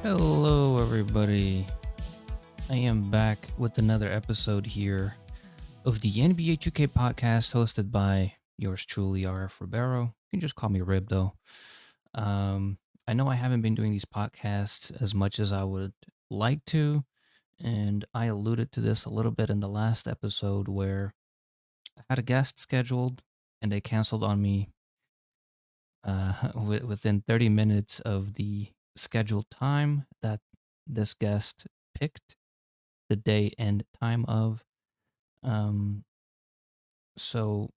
Hello, everybody. I am back with another episode here of the NBA 2K podcast hosted by yours truly, RF Ribeiro. You can just call me Rib, though. I know I haven't been doing these podcasts as much as I would like to, and I alluded to this a little bit in the last episode where I had a guest scheduled and they canceled on me within 30 minutes of the scheduled time that this guest picked the day and time of. Um, so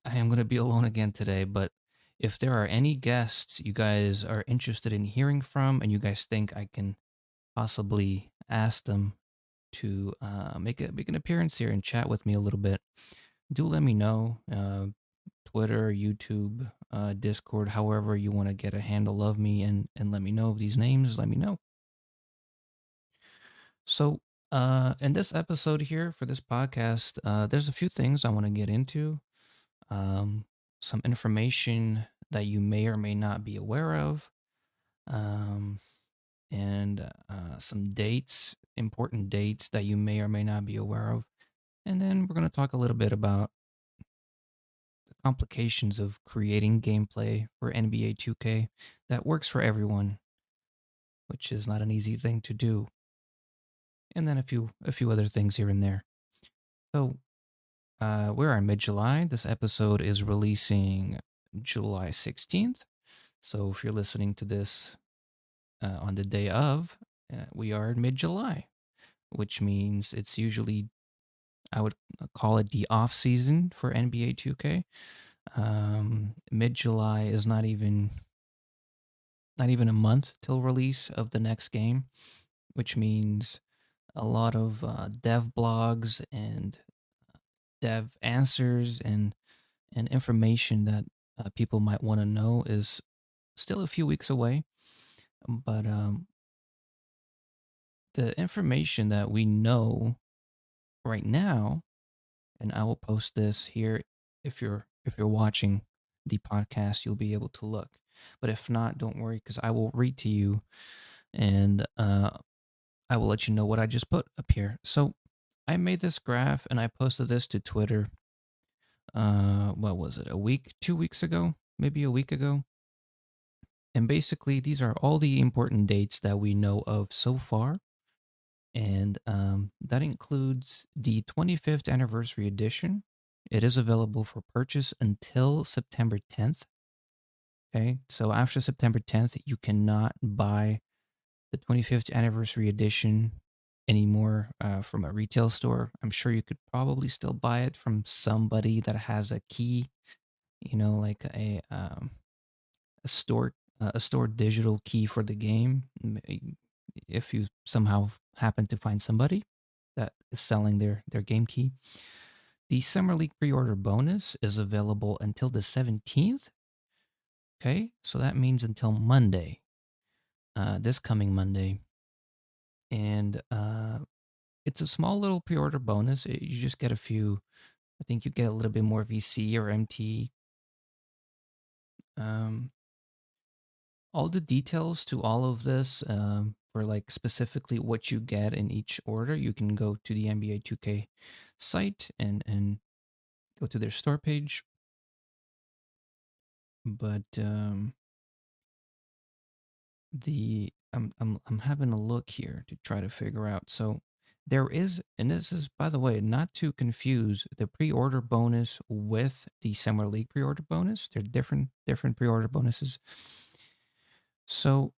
I am going to be alone again today, but if there are any guests you guys are interested in hearing from and you guys think I can possibly ask them to make an appearance here and chat with me a little bit, do let me know. Twitter, YouTube, Discord, however you want to get a handle of me and let me know of these names, let me know. So, in this episode here for this podcast, there's a few things I want to get into. Um, some information that you may or may not be aware of, um, and some dates, important dates that you may or may not be aware of. And then we're going to talk a little bit about the complications of creating gameplay for NBA 2K that works for everyone, which is not an easy thing to do. And then a few other things here and there. So we're in mid July. This episode is releasing July 16th. So if you're listening to this on the day of, we are in mid July, which means it's usually, I would call it the off season for NBA 2K. Mid July is not even a month till release of the next game, which means a lot of dev blogs and dev answers and information that people might want to know is still a few weeks away. But the information that we know right now, and I will post this here if you're watching the podcast, you'll be able to look. But if not, don't worry because I will read to you and I will let you know what I just put up here. So I made this graph and I posted this to Twitter. What was it? A week, 2 weeks ago, maybe a week ago. And basically, these are all the important dates that we know of so far. And that includes the 25th anniversary edition. It is available for purchase until September 10th. Okay, so after September 10th, you cannot buy the 25th anniversary edition anymore from a retail store. I'm sure you could probably still buy it from somebody that has a key, like a store digital key for the game. If you somehow happen to find somebody that is selling their game key. The Summer League pre-order bonus is available until the 17th. Okay, so that means until Monday, this coming Monday. And it's a small little pre-order bonus. You just get a few, I think you get a little bit more VC or MT. Um, all the details to all of this for like specifically what you get in each order, you can go to the NBA 2K site and go to their store page. But I'm having a look here to try to figure out. So there is, and this is, by the way, not to confuse the pre-order bonus with the Summer League pre-order bonus. They're different pre-order bonuses. So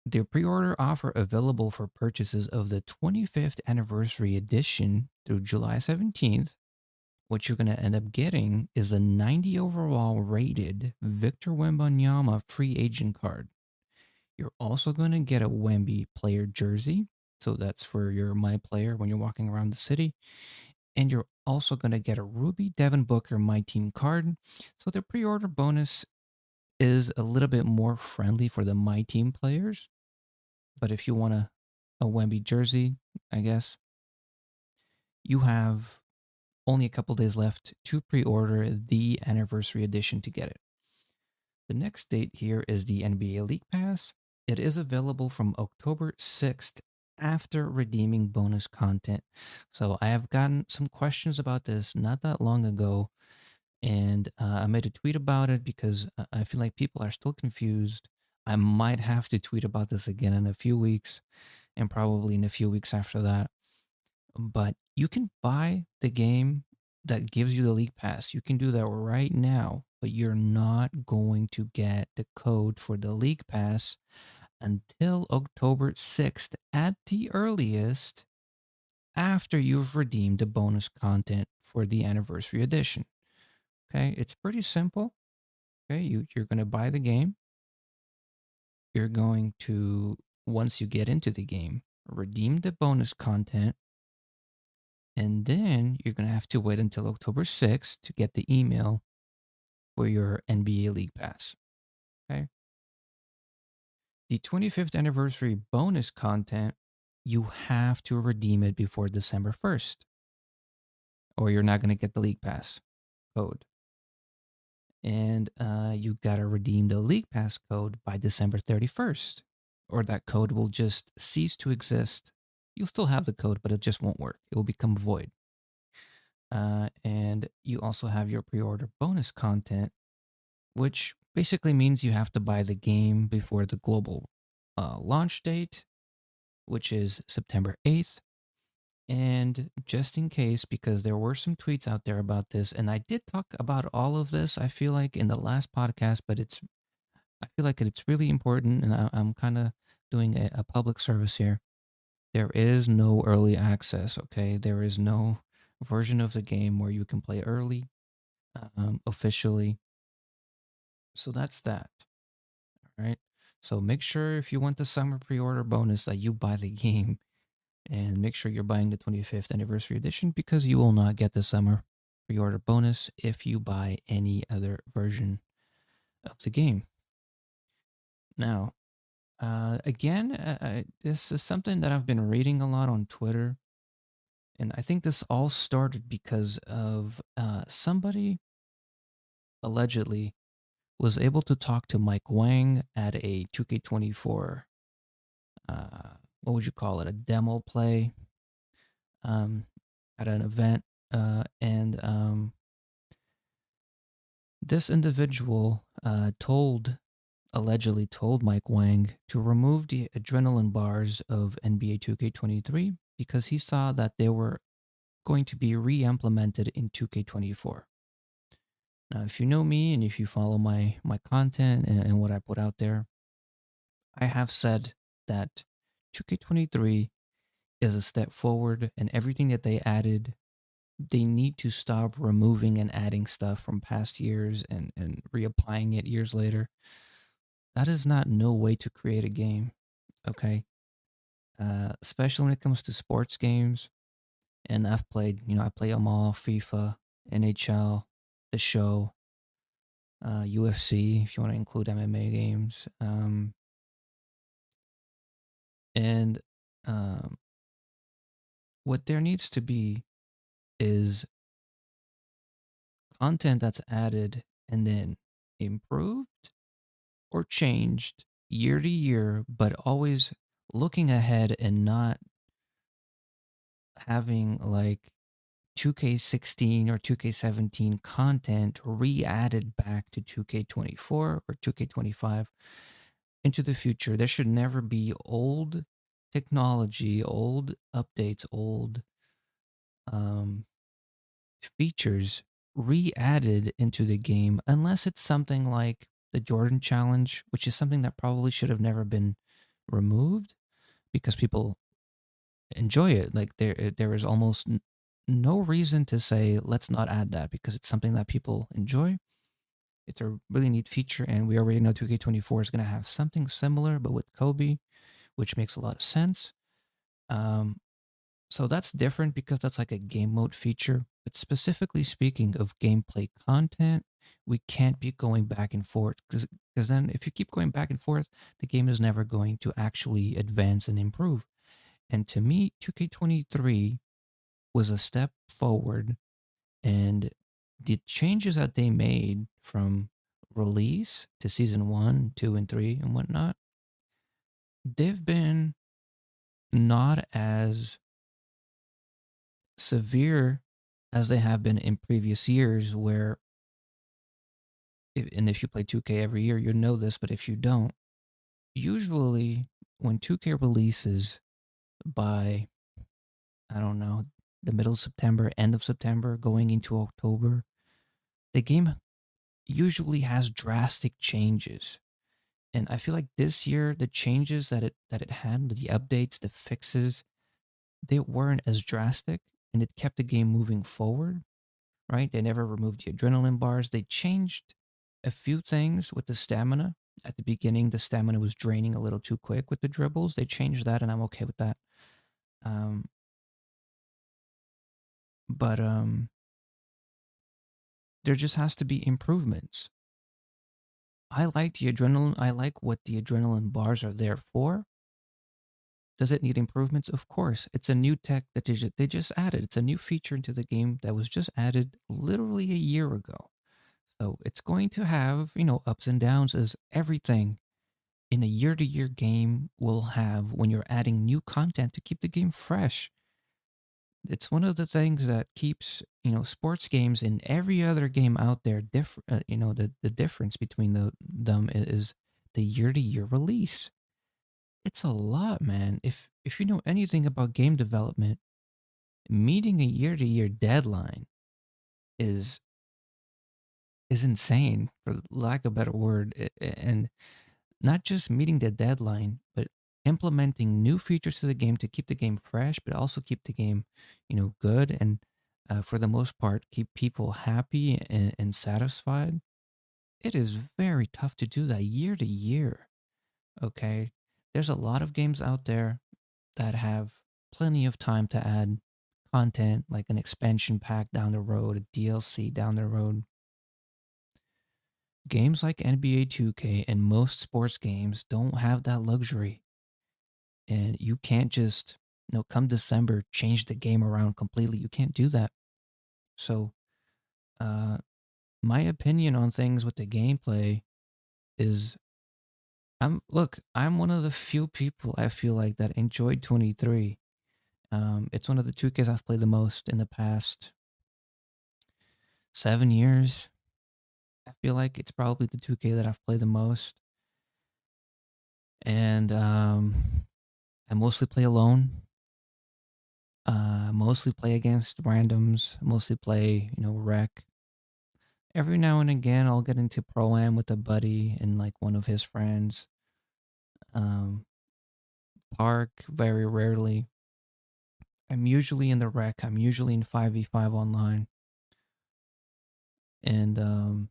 the pre-order offer available for purchases of the 25th anniversary edition through July 17th. What you're going to end up getting is a 90 overall rated Victor Wembanyama free agent card. You're also going to get a Wemby player jersey. So that's for your My Player when you're walking around the city. And you're also going to get a Ruby Devin Booker My Team card. So the pre-order bonus is a little bit more friendly for the My Team players. But if you want a Wemby jersey, I guess, you have only a couple days left to pre-order the anniversary edition to get it. The next date here is the NBA League Pass. It is available from October 6th after redeeming bonus content. So I have gotten some questions about this not that long ago, and I made a tweet about it because I feel like people are still confused. I might have to tweet about this again in a few weeks and probably in a few weeks after that. But you can buy the game that gives you the League Pass. You can do that right now, but you're not going to get the code for the League Pass until October 6th at the earliest after you've redeemed the bonus content for the anniversary edition. Okay, it's pretty simple. Okay, you're going to buy the game. You're going to, once you get into the game, redeem the bonus content. And then you're going to have to wait until October 6th to get the email for your NBA League Pass. Okay. The 25th anniversary bonus content, you have to redeem it before December 1st, or you're not going to get the League Pass code. And you got to redeem the League Pass code by December 31st, or that code will just cease to exist. You'll still have the code, but it just won't work. It will become void. And you also have your pre order bonus content, which basically means you have to buy the game before the global launch date, which is September 8th. And just in case, because there were some tweets out there about this, and I did talk about all of this, I feel like in the last podcast, but I feel like it's really important, and I'm kind of doing a public service here. There is no early access, okay? There is no version of the game where you can play early officially. So that's that, right? So make sure if you want the summer pre-order bonus that you buy the game, and make sure you're buying the 25th anniversary edition because you will not get the summer pre-order bonus if you buy any other version of the game. Now, again, this is something that I've been reading a lot on Twitter, and I think this all started because of somebody allegedly was able to talk to Mike Wang at a 2K24, what would you call it, a demo play um, at an event. And this individual allegedly told Mike Wang to remove the adrenaline bars of NBA 2K23 because he saw that they were going to be re-implemented in 2K24. Now, if you know me and if you follow my content and what I put out there, I have said that 2K23 is a step forward, and everything that they added, they need to stop removing and adding stuff from past years and reapplying it years later. That is not no way to create a game, okay? Especially when it comes to sports games. And I've played, I play them all: FIFA, NHL, The Show, UFC, if you want to include MMA games. And um, what there needs to be is content that's added and then improved or changed year to year, but always looking ahead and not having like 2K16 or 2K17 content re-added back to 2K24 or 2K25 into the future. There should never be old technology, old updates, old um, features re-added into the game unless it's something like the Jordan Challenge, which is something that probably should have never been removed because people enjoy it. Like there is almost no reason to say let's not add that because it's something that people enjoy. It's a really neat feature, and we already know 2K24 is going to have something similar, but with Kobe, which makes a lot of sense. Um, so that's different because that's like a game mode feature. But specifically speaking of gameplay content, we can't be going back and forth because then if you keep going back and forth, the game is never going to actually advance and improve. And to me, 2K23 was a step forward, and the changes that they made from release to season 1, 2, and 3 and whatnot, they've been not as severe as they have been in previous years, where, and if you play 2K every year, you know this, but if you don't, usually when 2K releases by, I don't know, the middle of September, end of September, going into October, the game usually has drastic changes. And I feel like this year, the changes that it had, the updates, the fixes, they weren't as drastic, and it kept the game moving forward, right? They never removed the adrenaline bars. They changed a few things with the stamina. At the beginning, the stamina was draining a little too quick with the dribbles. They changed that, and I'm okay with that. Um, but there just has to be improvements. I like the adrenaline. I like what the adrenaline bars are there for. Does it need improvements? Of course. It's a new tech that they just added. It's a new feature into the game that was just added literally a year ago. So it's going to have, ups and downs, as everything in a year to year game will have when you're adding new content to keep the game fresh. It's one of the things that keeps, sports games and every other game out there different. The difference between them is the year to year release. It's a lot, man. If you know anything about game development, meeting a year to year deadline is is insane, for lack of a better word. And not just meeting the deadline, but implementing new features to the game to keep the game fresh, but also keep the game, good, and for the most part, keep people happy and satisfied. It is very tough to do that year to year. Okay, there's a lot of games out there that have plenty of time to add content, like an expansion pack down the road, a DLC down the road. Games like NBA 2K and most sports games don't have that luxury. And you can't just, come December, change the game around completely. You can't do that. So, uh, my opinion on things with the gameplay is, I'm one of the few people I feel like that enjoyed 23. It's one of the 2Ks I've played the most in the past 7 years. I feel like it's probably the 2K that I've played the most. And I mostly play alone. Mostly play against randoms. Mostly play, rec. Every now and again, I'll get into pro am with a buddy and like one of his friends. Um, Park, very rarely. I'm usually in the rec. I'm usually in 5v5 online. And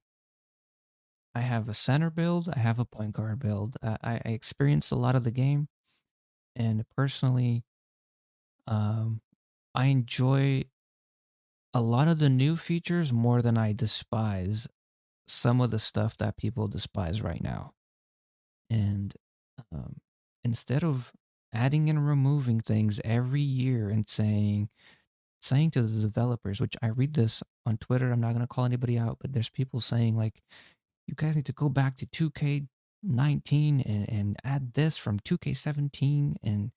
I have a center build. I have a point guard build. I experienced a lot of the game. And personally, um, I enjoy a lot of the new features more than I despise some of the stuff that people despise right now. And um, instead of adding and removing things every year and saying to the developers, which I read this on Twitter, I'm not going to call anybody out, but there's people saying like, you guys need to go back to 2K19 and add this from 2K17 and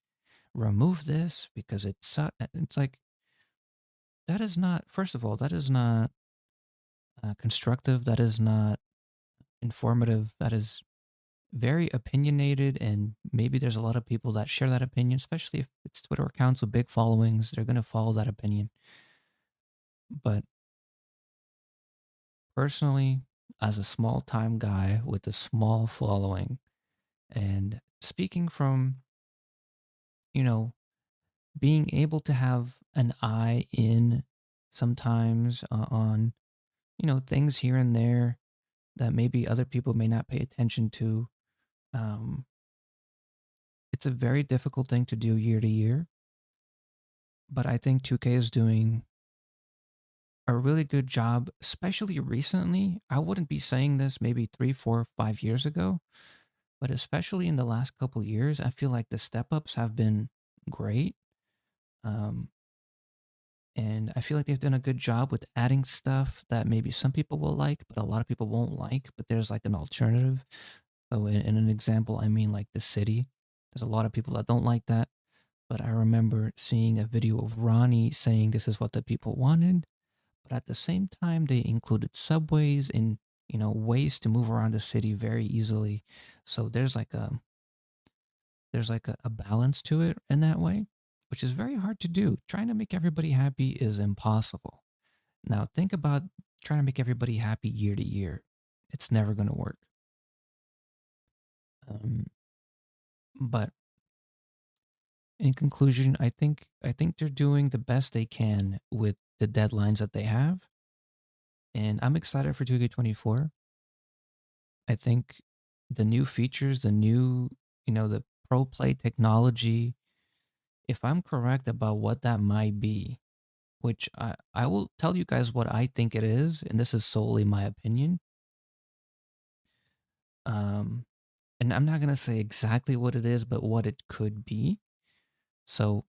remove this because it's like, that is not, first of all, that is not constructive. That is not informative. That is very opinionated, and maybe there's a lot of people that share that opinion, especially if it's Twitter accounts with big followings. They're going to follow that opinion. But personally, as a small time guy with a small following, and speaking from, you know, being able to have an eye in sometimes on, things here and there that maybe other people may not pay attention to, um, it's a very difficult thing to do year to year. But I think 2K is doing a really good job, especially recently. I wouldn't be saying this maybe 3, 4, 5 years ago, but especially in the last couple years, I feel like the step ups have been great. Um, and I feel like they've done a good job with adding stuff that maybe some people will like, but a lot of people won't like. But there's like an alternative. So, in an example, I mean like the city. There's a lot of people that don't like that, but I remember seeing a video of Ronnie saying this is what the people wanted, but at the same time they included subways and ways to move around the city very easily. So there's like a balance to it in that way, which is very hard to do. Trying to make everybody happy is impossible. Now think about trying to make everybody happy year to year. It's never going to work. But in conclusion, I think they're doing the best they can with the deadlines that they have, and I'm excited for 2K24. I think the new features, the pro play technology, if I'm correct about what that might be, which I will tell you guys what I think it is, and this is solely my opinion. Um, and I'm not gonna say exactly what it is, but what it could be. So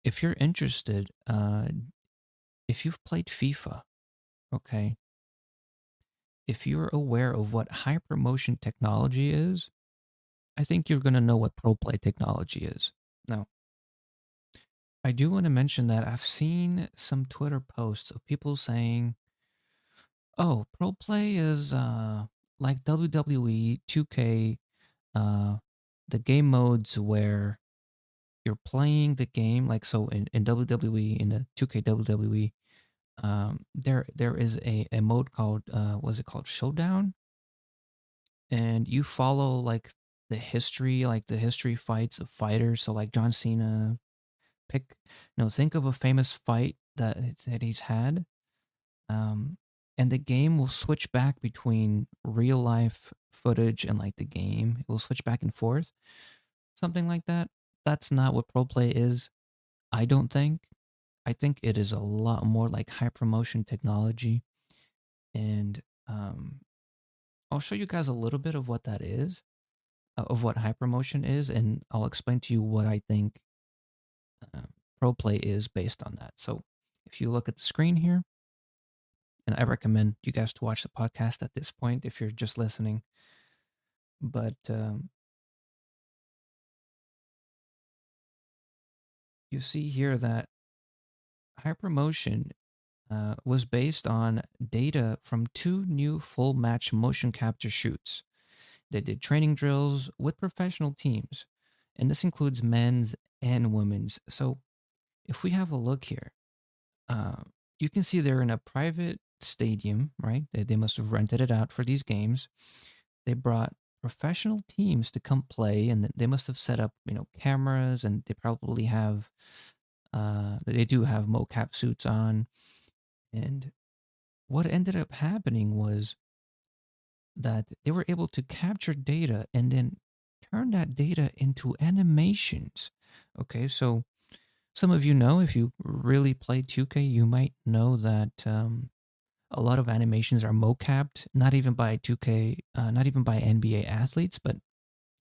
if you're interested, if you've played FIFA, okay, if you're aware of what hypermotion technology is, I think you're gonna know what pro play technology is. Now, I do want to mention that I've seen some Twitter posts of people saying, "Oh, pro play is like WWE 2K, uh, the game modes where you're playing the game like so in WWE in the 2K WWE, there is a mode called what's it called Showdown, and you follow like the history fights of fighters. So like John Cena, pick think of a famous fight that he's had, um, and the game will switch back between real life footage and like the game. It will switch back and forth, something like that. That's not what pro play is. I don't think. I think it is a lot more like high promotion technology, and I'll show you guys a little bit of what that is, of what high promotion is, and I'll explain to you what I think uh, pro play is based on that. So, if you look at the screen here, and I recommend you guys to watch the podcast at this point if you're just listening, but you see here that high promotion was based on data from two new full match motion capture shoots. They did training drills with professional teams, and this includes men's and women's. So if we have a look here, uh, you can see they're in a private stadium, right? They must have rented it out for these games. They brought professional teams to come play, and they must have set up, cameras, and they probably have, they do have mocap suits on. And what ended up happening was that they were able to capture data and then turn that data into animations. Okay, so some of you know, if you really play 2K, you might know that a lot of animations are mocapped, not even by 2K, not even by NBA athletes, but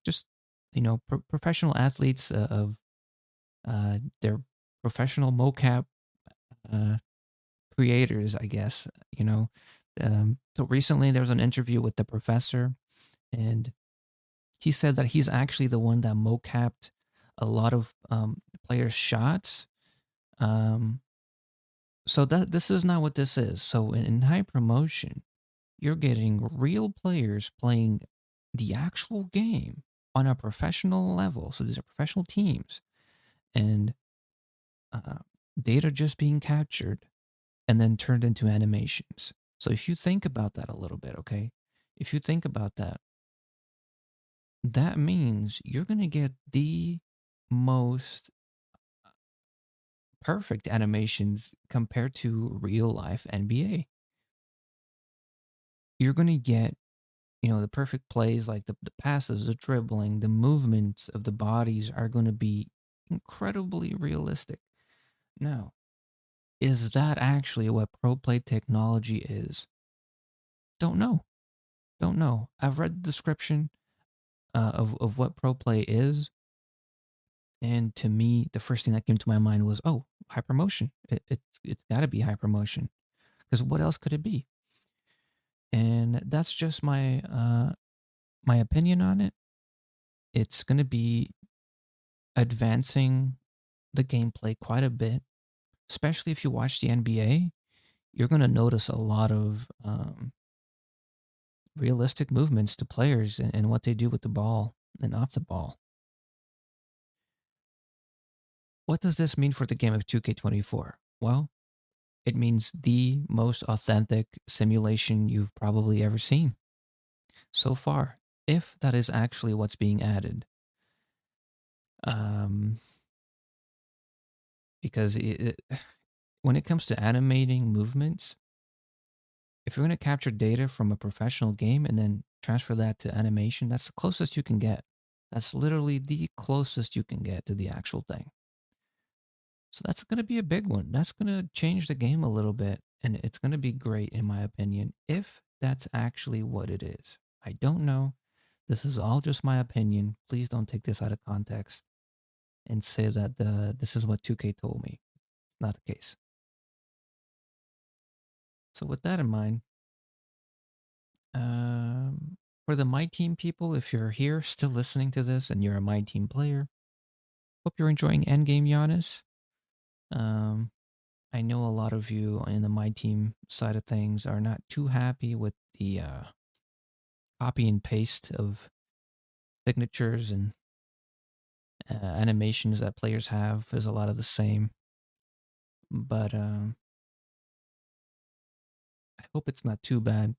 just professional athletes of their professional mocap uh, creators, I guess. So recently there was an interview with the professor, and he said that he's actually the one that mocapped a lot of players' shots. Um, so that this is not what this is. So in high promotion, you're getting real players playing the actual game on a professional level. So these are professional teams, and uh, data just being captured and then turned into animations. So if you think about that a little bit, okay, if you think about that, that means you're going to get the most perfect animations compared to real life NBA. You're going to get, the perfect plays like the passes, the dribbling, the movements of the bodies are going to be incredibly realistic. Now, is that actually what pro play technology is? Don't know. Don't know. I've read the description of what pro play is, and to me, the first thing that came to my mind was, oh, hypermotion. It's got to be hypermotion, because what else could it be? And that's just my opinion on it. It's gonna be. advancing the gameplay quite a bit, especially if you watch the NBA. You're going to notice a lot of realistic movements to players and what they do with the ball and off the ball. What does this mean for the game of 2K24? Well, it means the most authentic simulation you've probably ever seen so far, if that is actually what's being added. Um, because when it comes to animating movements, if you're going to capture data from a professional game and then transfer that to animation, that's the closest you can get. That's literally the closest you can get to the actual thing. So that's going to be a big one. That's going to change the game a little bit. And it's going to be great, in my opinion, if that's actually what it is. I don't know. This is all just my opinion. Please don't take this out of context and say that this is what 2K told me. It's not the case. So with that in mind, for the My Team people, if you're here still listening to this and you're a My Team player, hope you're enjoying Endgame Giannis. Um, I know a lot of you in the My Team side of things are not too happy with the copy and paste of signatures and animations that players have is a lot of the same. But I hope it's not too bad.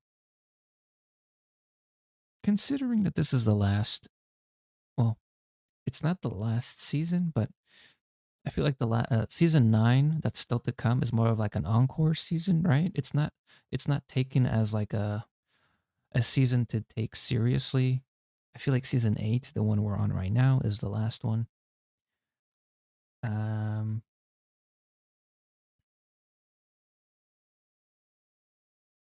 Considering that this is the last, well, it's not the last season, but I feel like the season 9 that's still to come is more of like an encore season, right? It's not taken as like a season to take seriously. I feel like season 8, the one we're on right now, is the last one. Um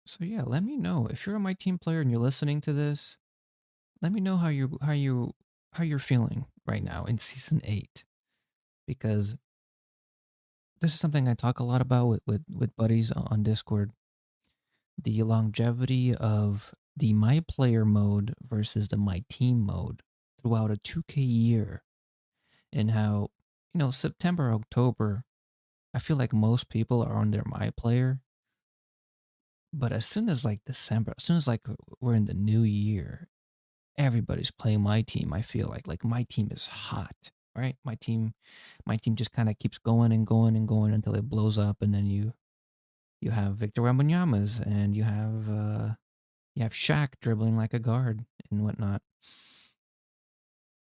so yeah, let me know if you're a My Team player and you're listening to this. Let me know how you're feeling right now in season 8, because this is something I talk a lot about with buddies on Discord. The longevity of the My Player mode versus the My Team mode throughout a 2K year, and how, September, October, I feel like most people are on their My Player, but as soon as like December, as soon as like we're in the new year, everybody's playing My Team. I feel like My Team is hot, right? My team just kind of keeps going and going and going until it blows up, and then you have Victor Wembanyama's, and you have Shaq dribbling like a guard and whatnot.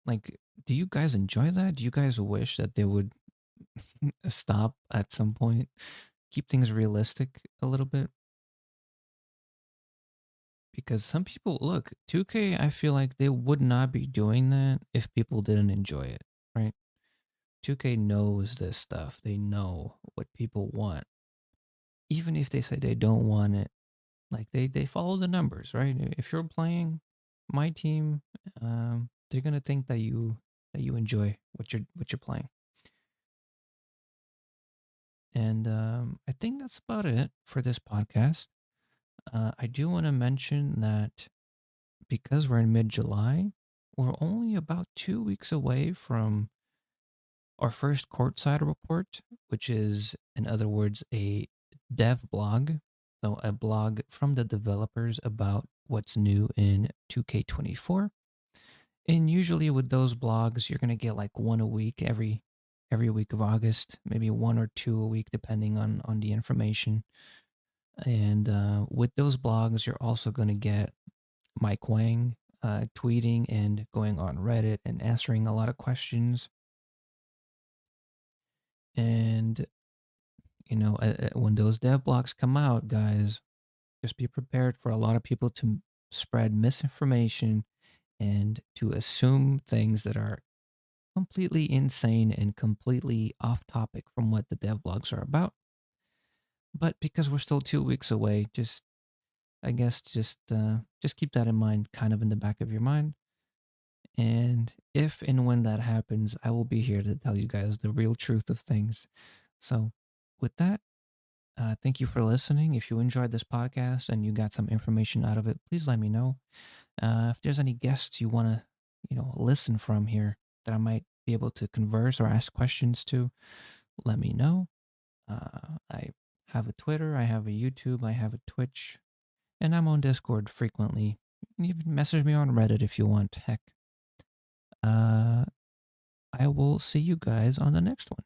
Like, do you guys enjoy that? Do you guys wish that they would stop at some point? Keep things realistic a little bit? Because some people, look, 2K, I feel like they would not be doing that if people didn't enjoy it, right? 2K knows this stuff. They know what people want. Even if they say they don't want it, like they follow the numbers, right? If you're playing My Team, they're gonna think that you enjoy what you're playing. And I think that's about it for this podcast. I do want to mention that because we're in mid-July, we're only about 2 weeks away from our first courtside report, which is, in other words, a dev blog. So a blog from the developers about what's new in 2K24. And usually with those blogs, you're gonna get like one a week every week of August, maybe one or two a week, depending on the information. And with those blogs, you're also gonna get Mike Wang tweeting and going on Reddit and answering a lot of questions. And when those dev blogs come out, guys, just be prepared for a lot of people to spread misinformation and to assume things that are completely insane and completely off topic from what the dev blogs are about. But because we're still 2 weeks away, just I guess just keep that in mind, kind of in the back of your mind. And if and when that happens, I will be here to tell you guys the real truth of things. So, with that, thank you for listening. If you enjoyed this podcast and you got some information out of it, please let me know. If there's any guests you want to, listen from here that I might be able to converse or ask questions to, let me know. I have a Twitter, I have a YouTube, I have a Twitch, and I'm on Discord frequently. You can even message me on Reddit if you want. Heck. Uh, I will see you guys on the next one.